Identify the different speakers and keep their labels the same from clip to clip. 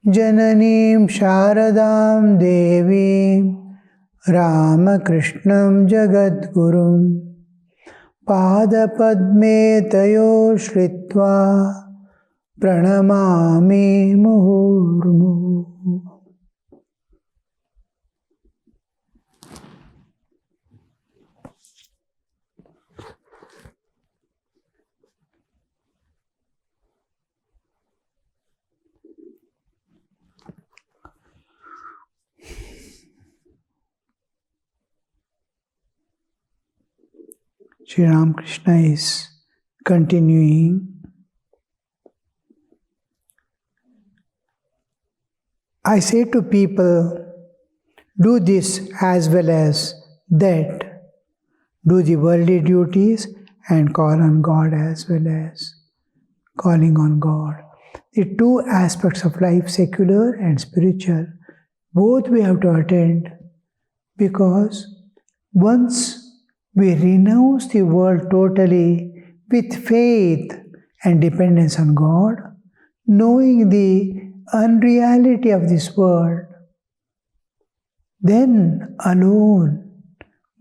Speaker 1: Jananim Sharadam Devim Ramakrishnam Jagadgurum Padapadme Tayo Shritva Pranamami Muhurmuhu. Sri Ramakrishna is continuing. I say to people, do this as well as that. Do the worldly duties and call on God as well as calling on God. The two aspects of life, secular and spiritual, both we have to attend, because once we renounce the world totally with faith and dependence on God, knowing the unreality of this world, then alone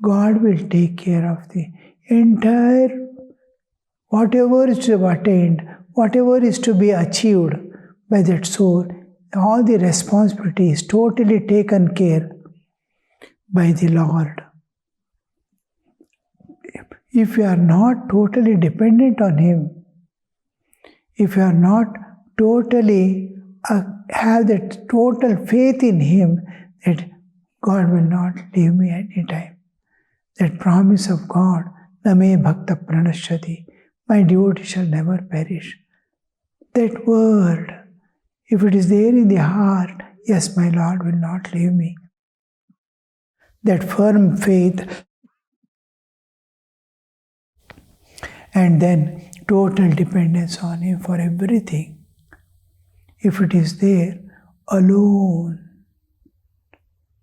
Speaker 1: God will take care of the entire, whatever is to be attained, whatever is to be achieved by that soul. All the responsibility is totally taken care by the Lord. If you are not totally dependent on Him, if you are not totally have that total faith in Him, that God will not leave me any time. That promise of God, Name Bhakta Pranashyati, my devotee shall never perish. That word, if it is there in the heart, yes, my Lord will not leave me. That firm faith, and then total dependence on Him for everything. If it is there, alone,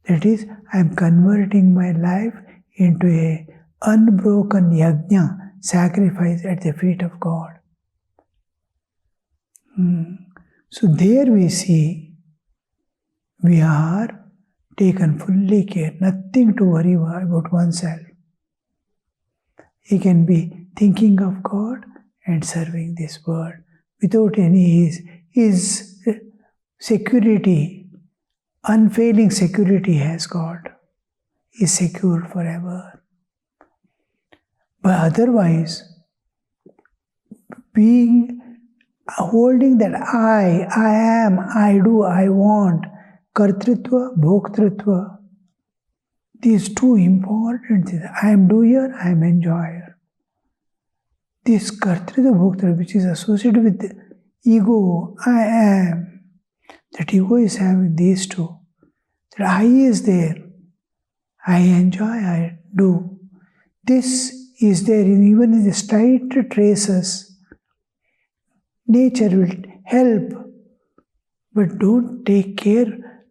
Speaker 1: that is, I am converting my life into a unbroken yajna, sacrifice at the feet of God. So there we see, we are taken fully care, nothing to worry about oneself. He can be thinking of God and serving this world without any his security, unfailing security has God. He is secure forever. But otherwise, holding that I am, I do, I want, kartritva, bhoktritva, these two important things. I am doer, I am enjoyer. This kartritva, bhoktritva, which is associated with the ego, I am, that ego is having these two. That I is there, I enjoy, I do. This is there even in the slight traces. Nature will help, but don't take care.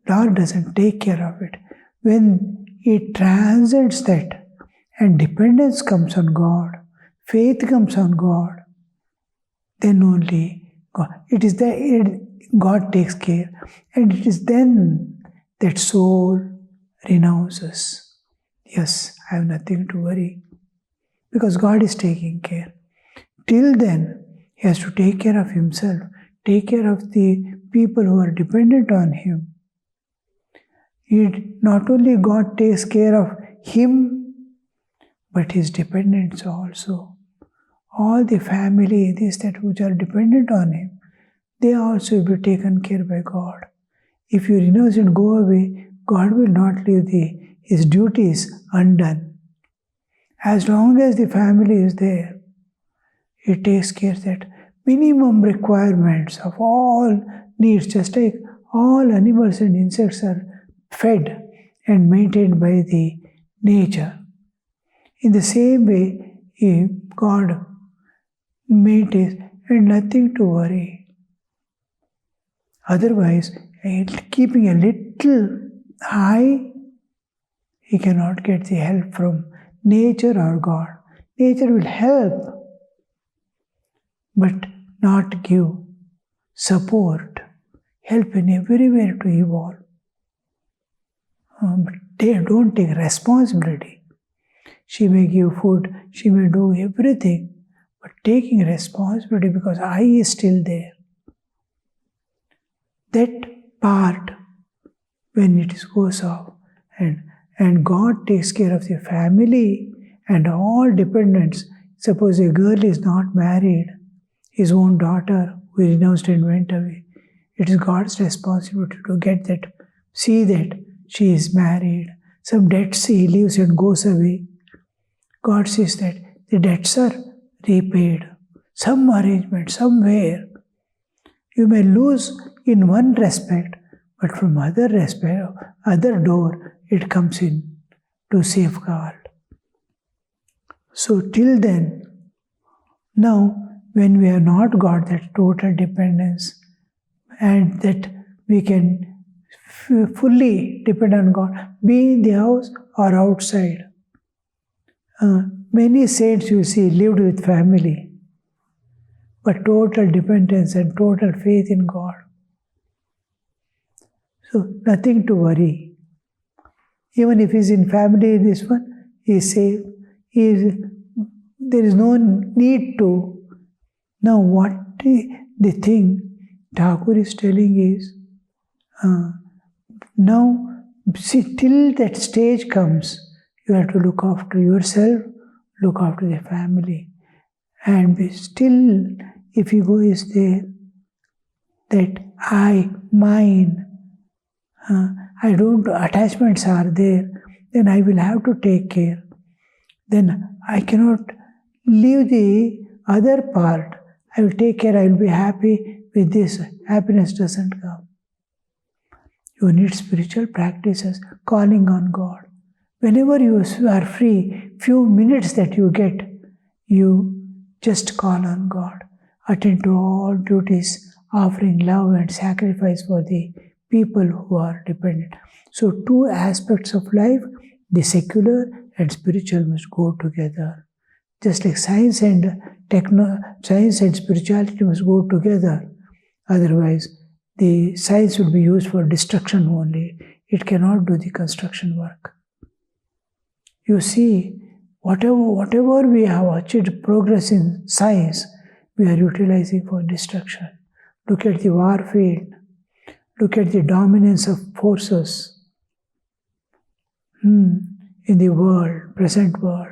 Speaker 1: Lord doesn't take care of it. When it transcends that and dependence comes on God, faith comes on God, then only God. It is that God takes care, and it is then that soul renounces. Yes, I have nothing to worry, because God is taking care. Till then, he has to take care of himself, take care of the people who are dependent on him. Not only God takes care of him, but his dependents also. All the family, which are dependent on him, they also will be taken care by God. If you renounce and go away, God will not leave his duties undone. As long as the family is there, he takes care that minimum requirements of all needs, just like all animals and insects are fed and maintained by the nature. In the same way, God maintains, and nothing to worry. Otherwise, keeping a little high, he cannot get the help from nature or God. Nature will help, but not give support. help in everywhere to evolve. But they don't take responsibility. She may give food, she may do everything, but taking responsibility because I is still there. That part, when it goes off, and God takes care of the family and all dependents. Suppose a girl is not married, his own daughter who renounced and went away. It is God's responsibility to get that, see that she is married. Some debts he leaves and goes away. God says that the debts are repaid. Some arrangement, somewhere. You may lose in one respect, but from other respect, other door, it comes in to safeguard. So till then, now when we have not got that total dependence and that we can fully depend on God, be in the house or outside. Many saints you see lived with family, but total dependence and total faith in God. So nothing to worry. Even if he's in family, this one, he is safe. There is no need to. Now what the thing Thakur is telling is, now see, till that stage comes, you have to look after yourself, look after the family. And be still, if ego is there, that I, mine, I don't, attachments are there, then I will have to take care. Then I cannot leave the other part. I will take care, I will be happy with this. Happiness doesn't come. You need spiritual practices, calling on God. Whenever you are free, few minutes that you get, you just call on God. Attend to all duties, offering love and sacrifice for the people who are dependent. So two aspects of life, the secular and spiritual, must go together. Just like science and science and spirituality must go together. Otherwise, the science would be used for destruction only. It cannot do the construction work. You see, whatever we have achieved progress in science, we are utilizing for destruction. Look at the war field. Look at the dominance of forces in the world, present world.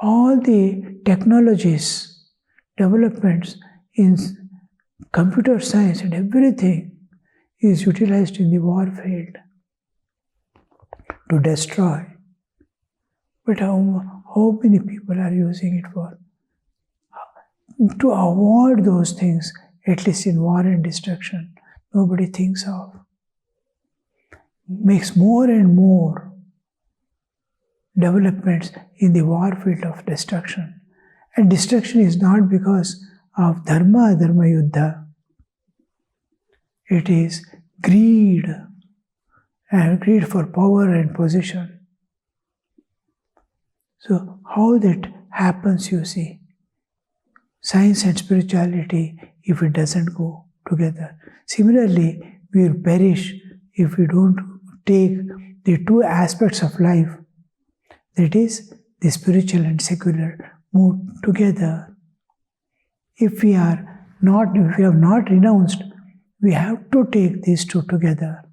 Speaker 1: All the technologies, developments in computer science and everything is utilized in the war field to destroy. But how many people are using it for? To avoid those things, at least in war and destruction, nobody thinks of. Makes more and more developments in the war field of destruction. And destruction is not because of dharma yuddha. It is greed, and greed for power and position. So how that happens, you see. Science and spirituality, if it doesn't go together. Similarly, we will perish if we don't take the two aspects of life, that is, the spiritual and secular, move together. If we have not renounced, we have to take these two together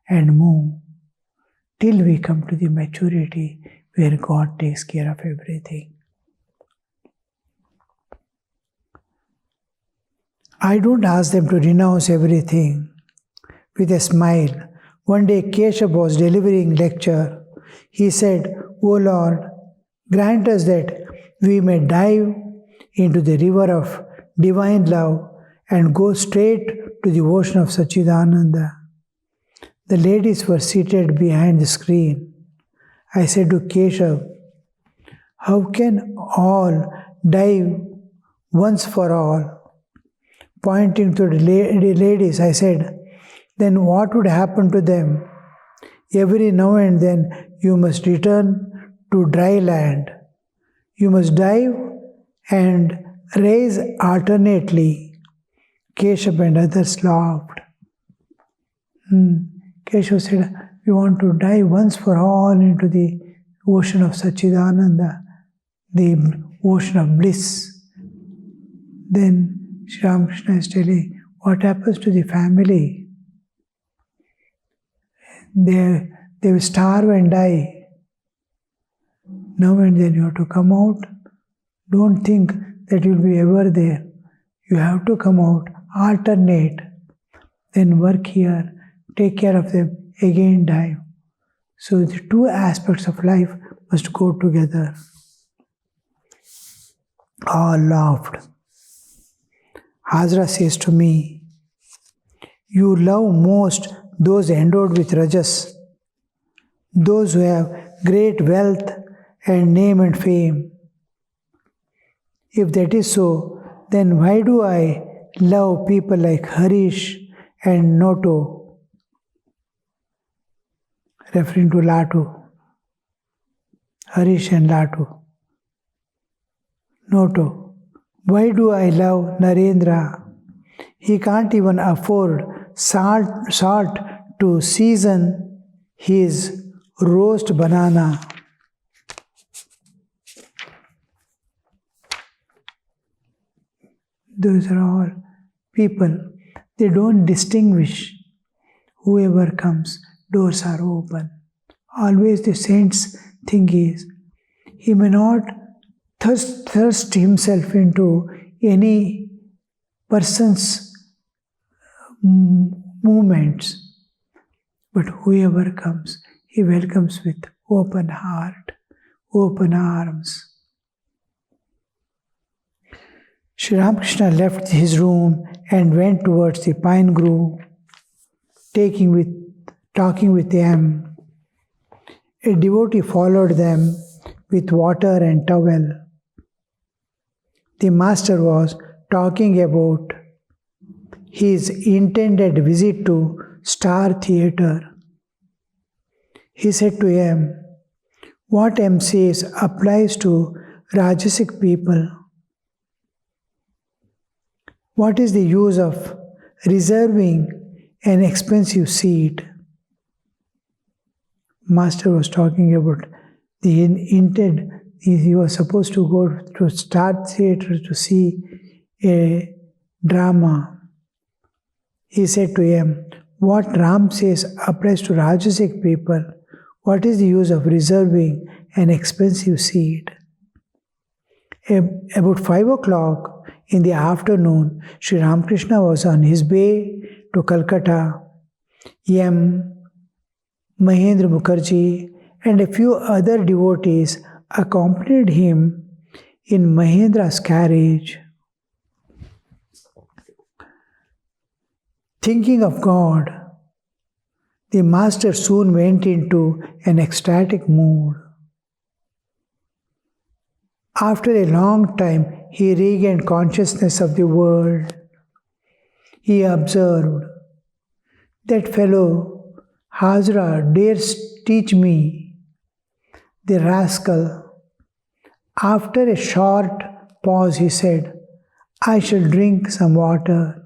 Speaker 1: and move till we come to the maturity where God takes care of everything. I don't ask them to renounce everything. With a smile, one day Keshav was delivering lecture. He said, "O Lord, grant us that we may dive into the river of divine love and go straight to the ocean of Sachidananda." The ladies were seated behind the screen. I said to Keshav, "How can all dive once for all?" Pointing to the ladies, I said, "Then what would happen to them? Every now and then you must return to dry land. You must dive and rise alternately. Keshav and others laughed. Keshav said, we want to dive once for all into the ocean of Satchidananda, the ocean of bliss. Then Sri Ramakrishna is telling, what happens to the family? They will starve and die. Now and then you have to come out. Don't think that you'll be ever there. You have to come out, alternate, then work here, take care of them, again dive. So the two aspects of life must go together. All laughed. Hazra says to me, you love most those endowed with rajas, those who have great wealth and name and fame. If that is so, then why do I love people like Harish and Noto? Referring to Latu. Harish and Latu. Noto. Why do I love Narendra? He can't even afford salt to season his roast banana. Those are all people. They don't distinguish. Whoever comes, doors are open. Always the saint's thing is, he may not thrust himself into any person's movements, but whoever comes, he welcomes with open heart, open arms. Sri Ramakrishna left his room and went towards the pine grove, talking with them. A devotee followed them with water and towel. The master was talking about his intended visit to Star Theatre. He said to him, what M says applies to Rajasic people. What is the use of reserving an expensive seat? Master was talking about the intent. He was supposed to go to Star Theatre to see a drama. He said to him, what Ram says applies to Rajasic people. What is the use of reserving an expensive seat? About 5 o'clock in the afternoon, Sri Ramakrishna was on his way to Calcutta. M. Mahendra Mukherjee and a few other devotees accompanied him in Mahendra's carriage. Thinking of God, the master soon went into an ecstatic mood. After a long time, he regained consciousness of the world. He observed, that fellow Hazra dares teach me, the rascal. After a short pause, he said, I shall drink some water.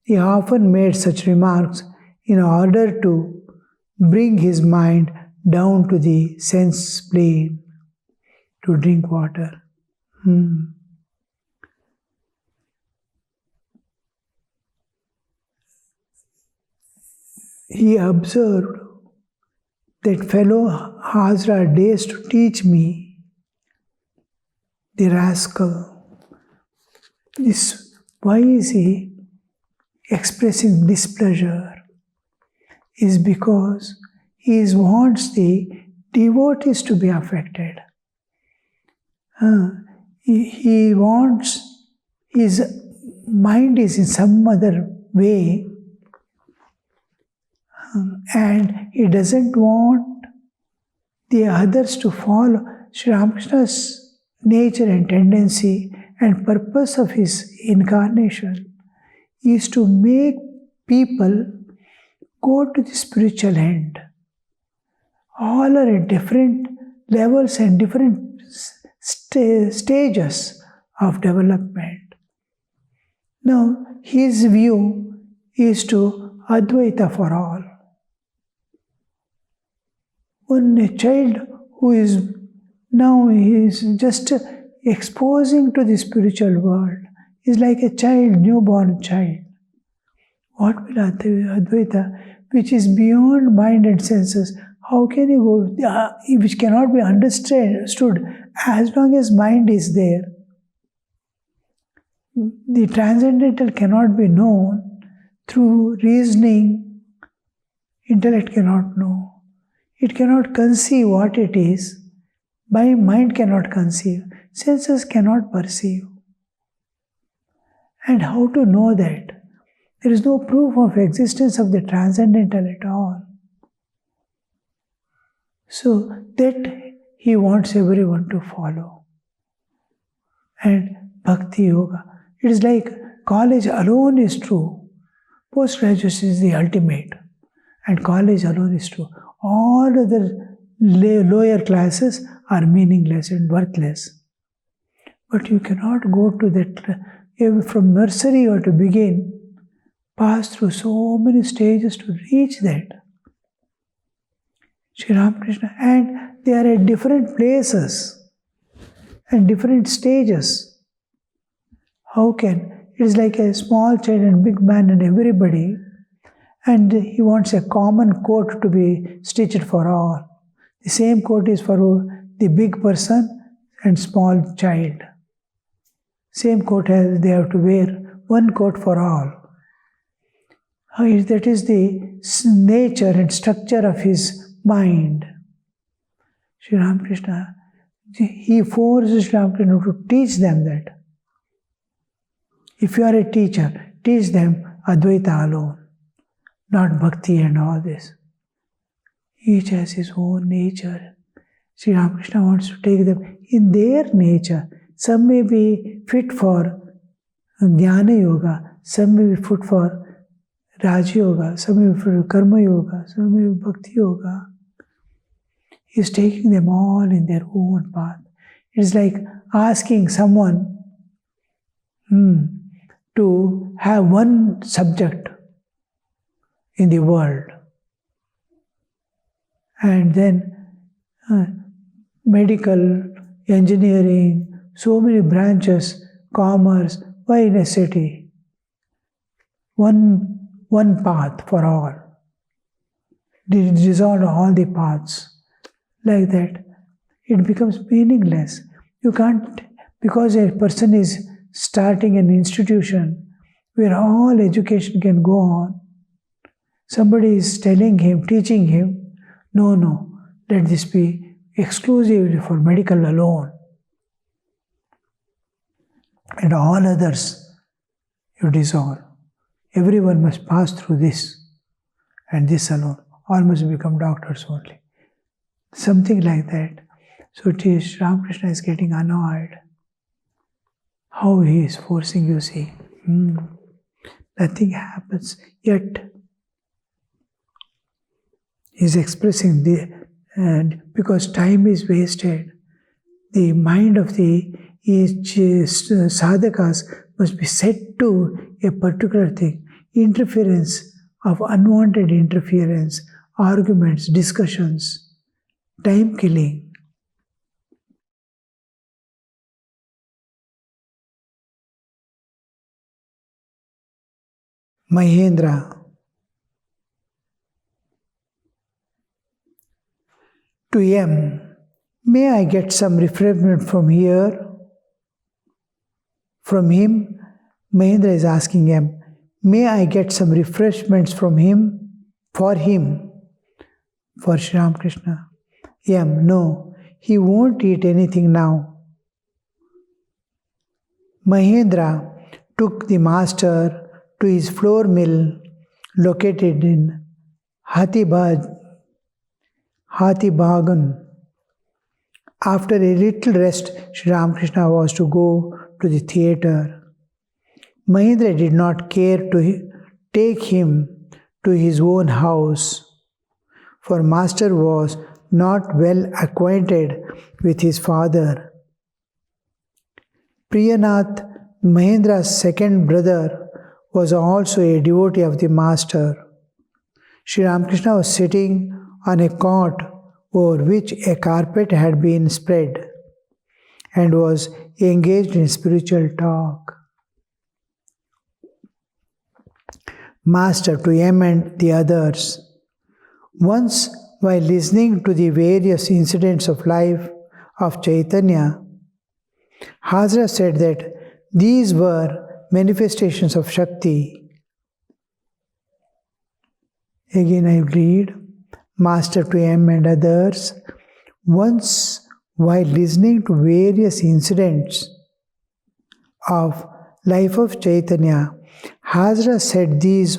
Speaker 1: He often made such remarks in order to bring his mind down to the sense plane, to drink water. He observed, that fellow Hazra dares to teach me, the rascal. Why is he expressing displeasure? Is because he wants the devotees to be affected. He wants, his mind is in some other way, and he doesn't want the others to follow. Sri Ramakrishna's nature and tendency and purpose of his incarnation is to make people go to the spiritual end. All are at different levels and different stages of development. Now, his view is to Advaita for all. When a child who is now is just exposing to the spiritual world is like a child, newborn child. What will Advaita, which is beyond mind and senses, how can he go, which cannot be understood as long as mind is there? The transcendental cannot be known through reasoning, intellect cannot know. It cannot conceive what it is, by mind cannot conceive, senses cannot perceive. And how to know that? There is no proof of existence of the transcendental at all. So that he wants everyone to follow. And Bhakti Yoga, it is like college alone is true. Post-graduation is the ultimate. And college alone is true. All other lower classes are meaningless and worthless. But you cannot go to that, from nursery you have to begin, pass through so many stages to reach that. Sri Ramakrishna, and they are at different places and different stages. How can? It is like a small child and big man and everybody, and he wants a common coat to be stitched for all. The same coat is for the big person and small child. Same coat as they have to wear, one coat for all. That is the nature and structure of his mind. Sri Ramakrishna, he forces Sri Ramakrishna to teach them that. If you are a teacher, teach them Advaita alone, not Bhakti and all this. Each has his own nature. Sri Ramakrishna wants to take them in their nature. Some may be fit for Jnana Yoga, some may be fit for Raja Yoga, some may be fit for Karma Yoga, some may be Bhakti Yoga. He is taking them all in their own path. It is like asking someone to have one subject in the world, and then medical, engineering, so many branches, commerce, why in a city? One path for all. Dissolve all the paths. Like that, it becomes meaningless. You can't, because a person is starting an institution where all education can go on. Somebody is telling him, teaching him, no, let this be exclusively for medical alone. And all others you dissolve. Everyone must pass through this and this alone. All must become doctors only. Something like that. So Sri Ramakrishna is getting annoyed. How he is forcing you, see. Nothing happens. Yet he is expressing and because time is wasted, the mind of the sadhakas must be set to a particular thing. Interference of unwanted interference, arguments, discussions, time killing. Mahendra. To M, may I get some refreshment from here? From him, Mahendra is asking M, may I get some refreshments from him? For him, for Sri Ramakrishna. M, no, he won't eat anything now. Mahendra took the master to his flour mill located in Hathibagan. After a little rest, Sri Ramakrishna was to go to the theatre. Mahendra did not care to take him to his own house, for master was not well acquainted with his father. Priyanath, Mahendra's second brother, was also a devotee of the Master. Sri Ramakrishna was sitting on a cot over which a carpet had been spread and was engaged in spiritual talk. Master, to him and the others. Once, while listening to the various incidents of life of Chaitanya, Hazra said that these were manifestations of Shakti. Again I read, Master to him and others. Once, while listening to various incidents of life of Chaitanya, Hazra said these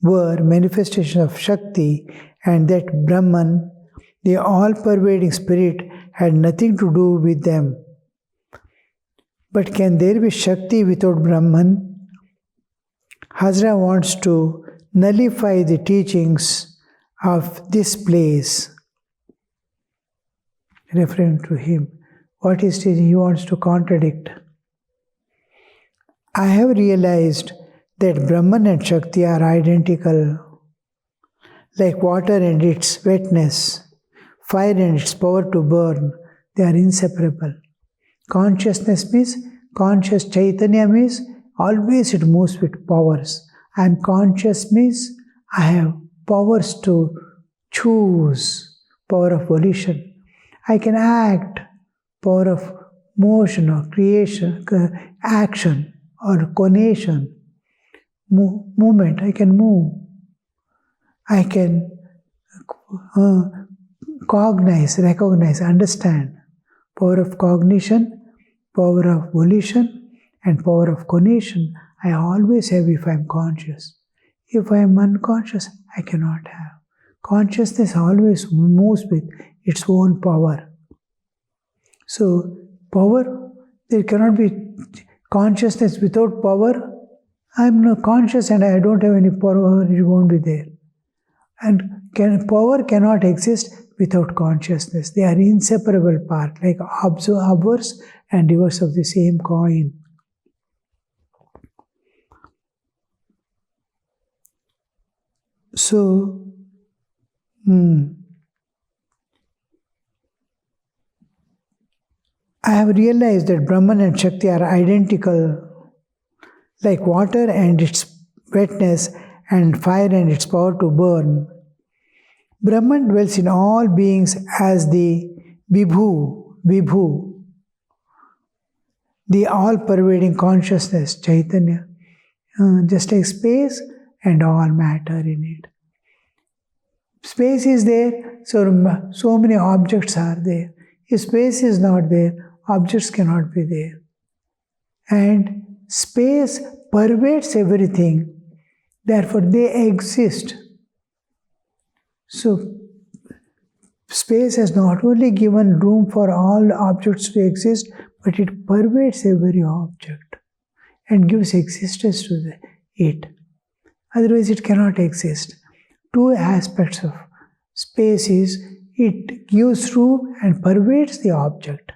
Speaker 1: were manifestations of Shakti and that Brahman, the all-pervading spirit, had nothing to do with them. But can there be Shakti without Brahman? Hazra wants to nullify the teachings of this place. Referring to him. What is teaching? He wants to contradict. I have realized that Brahman and Shakti are identical, like water and its wetness, fire and its power to burn. They are inseparable. Consciousness means, conscious Chaitanya means, always it moves with powers. I am conscious means, I have powers to choose, power of volition. I can act, power of motion or creation, action or conation, movement. I can move. I can cognize, recognize, understand. Power of cognition, power of volition, and power of conation. I always have if I am conscious. If I am unconscious, I cannot have. Consciousness always moves with its own power. So, power, there cannot be consciousness without power. I am not conscious and I don't have any power, it won't be there. And power cannot exist without consciousness. They are inseparable part, like obverse and reverse of the same coin. So, I have realized that Brahman and Shakti are identical, like water and its wetness and fire and its power to burn. Brahman dwells in all beings as the Vibhu, the all-pervading consciousness, Chaitanya, just like space and all matter in it. Space is there, so many objects are there. If space is not there, objects cannot be there. And space pervades everything, therefore they exist. So, space has not only given room for all objects to exist, but it pervades every object and gives existence to it. Otherwise, it cannot exist. Two aspects of space is it gives room and pervades the object.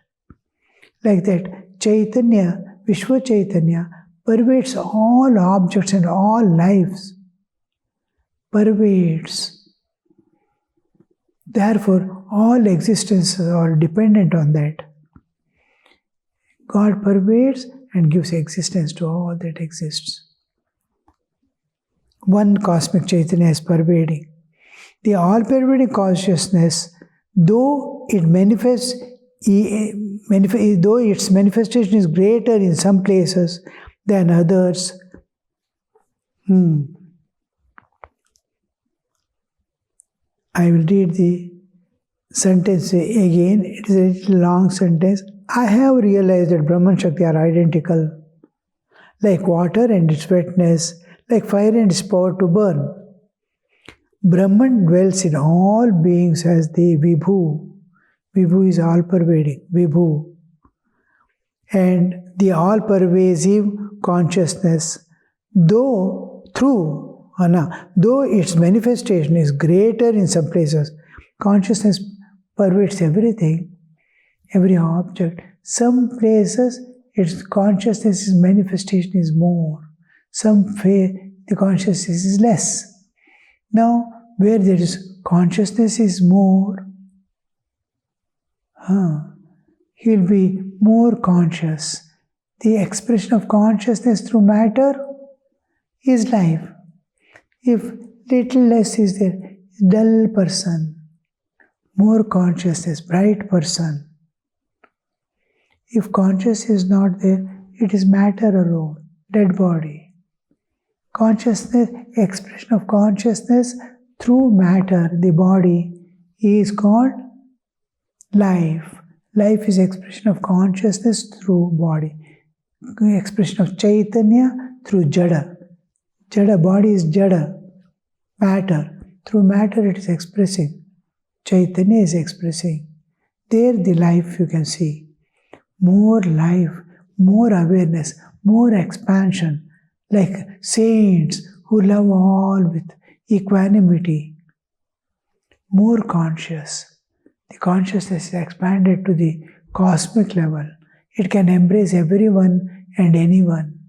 Speaker 1: Like that, Chaitanya, Vishwa Chaitanya, pervades all objects and all lives. Pervades. Therefore, all existences are dependent on that. God pervades and gives existence to all that exists. One cosmic Chaitanya is pervading. The all-pervading consciousness, though its manifestation is greater in some places than others, I will read the sentence again. It is a little long sentence. I have realized that Brahman and Shakti are identical, like water and its wetness, like fire and its power to burn. Brahman dwells in all beings as the Vibhu. Vibhu is all-pervading, Vibhu. And the all-pervasive consciousness, though its manifestation is greater in some places, consciousness pervades everything, every object. Some places its consciousness manifestation is more. some the consciousness is less. Now, where there is consciousness is more, he will be more conscious. The expression of consciousness through matter is life. If little less is there, dull person, more consciousness, bright person. If consciousness is not there, it is matter alone, dead body. Consciousness, expression of consciousness through matter, the body, is called life. Life is expression of consciousness through body. Expression of Chaitanya through Jada. Jada, body is Jada, matter. Through matter it is expressing. Chaitanya is expressing. There the life you can see. More life, more awareness, more expansion. Like saints who love all with equanimity. More conscious. The consciousness is expanded to the cosmic level. It can embrace everyone and anyone.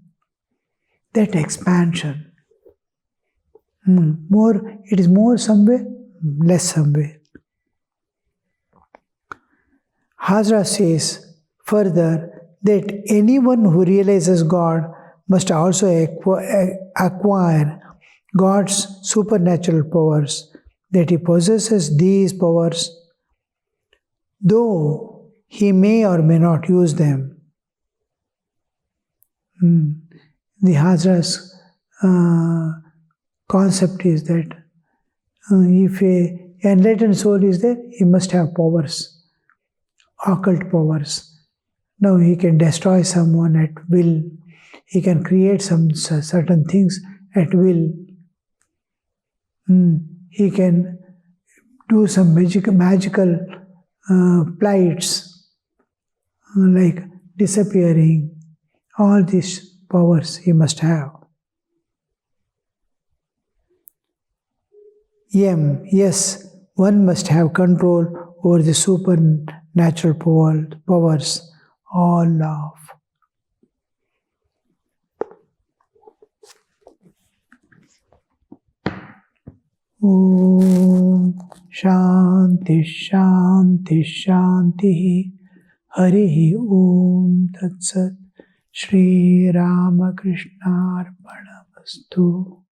Speaker 1: That expansion. It is more somewhere, less somewhere. Hazra says further that anyone who realizes God must also acquire God's supernatural powers, that he possesses these powers, though he may or may not use them. The Hazra's concept is that if an enlightened soul is there, he must have powers, occult powers. Now he can destroy someone at will. He can create some certain things at will. He can do some magical plights, like disappearing. All these powers he must have. Yes, one must have control over the supernatural powers, all love. Om Shanti Shanti Shanti Harihi Om Tat Sat Shri Ramakrishna Arpanamastu.